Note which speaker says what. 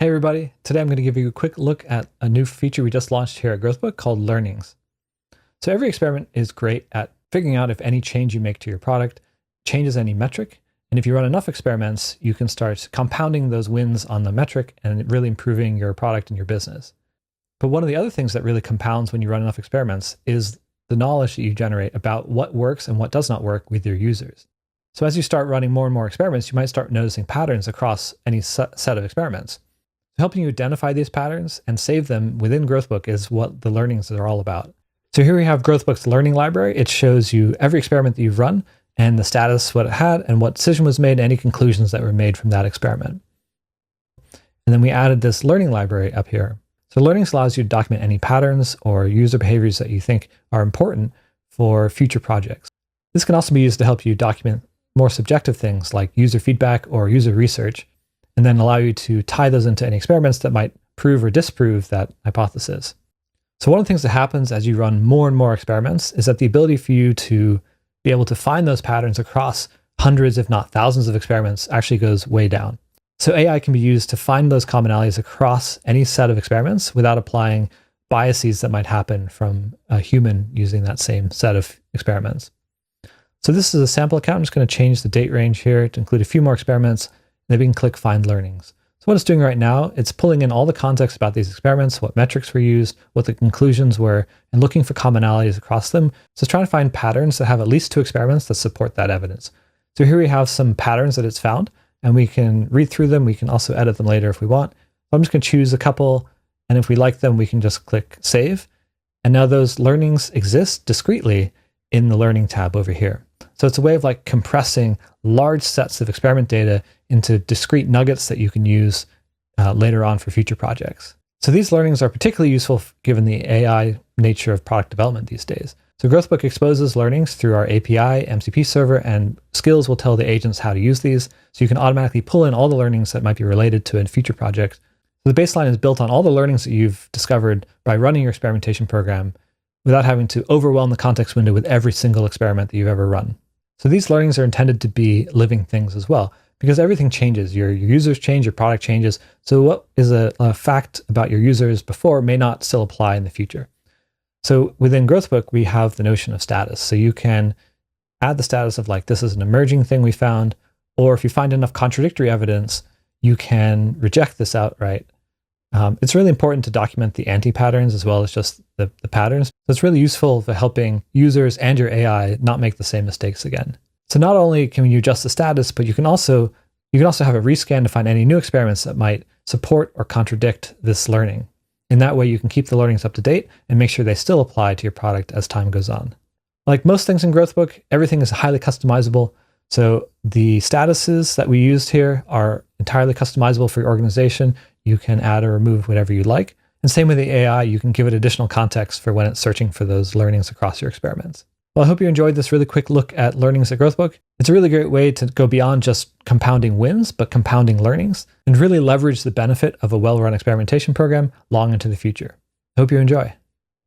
Speaker 1: Hey everybody, today I'm going to give you a quick look at a new feature we just launched here at GrowthBook called learnings. So every experiment is great at figuring out if any change you make to your product changes any metric. And if you run enough experiments, you can start compounding those wins on the metric and really improving your product and your business. But one of the other things that really compounds when you run enough experiments is the knowledge that you generate about what works and what does not work with your users. So as you start running more and more experiments, you might start noticing patterns across any set of experiments. Helping you identify these patterns and save them within GrowthBook is what the learnings are all about. So here we have GrowthBook's learning library. It shows you every experiment that you've run and the status, what it had, and what decision was made, and any conclusions that were made from that experiment. And then we added this learning library up here. So learnings allows you to document any patterns or user behaviors that you think are important for future projects. This can also be used to help you document more subjective things like user feedback or user research, and then allow you to tie those into any experiments that might prove or disprove that hypothesis. So one of the things that happens as you run more and more experiments is that the ability for you to be able to find those patterns across hundreds, if not thousands of experiments actually goes way down. So AI can be used to find those commonalities across any set of experiments without applying biases that might happen from a human using that same set of experiments. So this is a sample account. I'm just going to change the date range here to include a few more experiments. Then we can click Find Learnings. So what it's doing right now, it's pulling in all the context about these experiments, what metrics were used, what the conclusions were, and looking for commonalities across them. So it's trying to find patterns that have at least 2 experiments that support that evidence. So here we have some patterns that it's found, and we can read through them. We can also edit them later if we want. So I'm just going to choose a couple, and if we like them, we can just click Save. And now those learnings exist discretely in the Learning tab over here. So it's a way of like compressing large sets of experiment data into discrete nuggets that you can use later on for future projects. So these learnings are particularly useful given the AI nature of product development these days. So GrowthBook exposes learnings through our API, MCP server, and Skills will tell the agents how to use these. So you can automatically pull in all the learnings that might be related to a future project. So the baseline is built on all the learnings that you've discovered by running your experimentation program without having to overwhelm the context window with every single experiment that you've ever run. So these learnings are intended to be living things as well, because everything changes. Your users change, your product changes. So what is a fact about your users before may not still apply in the future. So within GrowthBook, we have the notion of status. So you can add the status of like, this is an emerging thing we found, or if you find enough contradictory evidence, you can reject this outright. It's really important to document the anti-patterns as well as just the patterns. So it's really useful for helping users and your AI not make the same mistakes again. So not only can you adjust the status, but you can also have a rescan to find any new experiments that might support or contradict this learning. In that way, you can keep the learnings up to date and make sure they still apply to your product as time goes on. Like most things in GrowthBook, everything is highly customizable. So the statuses that we used here are entirely customizable for your organization. You can add or remove whatever you like. And same with the AI, you can give it additional context for when it's searching for those learnings across your experiments. Well, I hope you enjoyed this really quick look at learnings at GrowthBook. It's a really great way to go beyond just compounding wins, but compounding learnings, and really leverage the benefit of a well-run experimentation program long into the future. I hope you enjoy.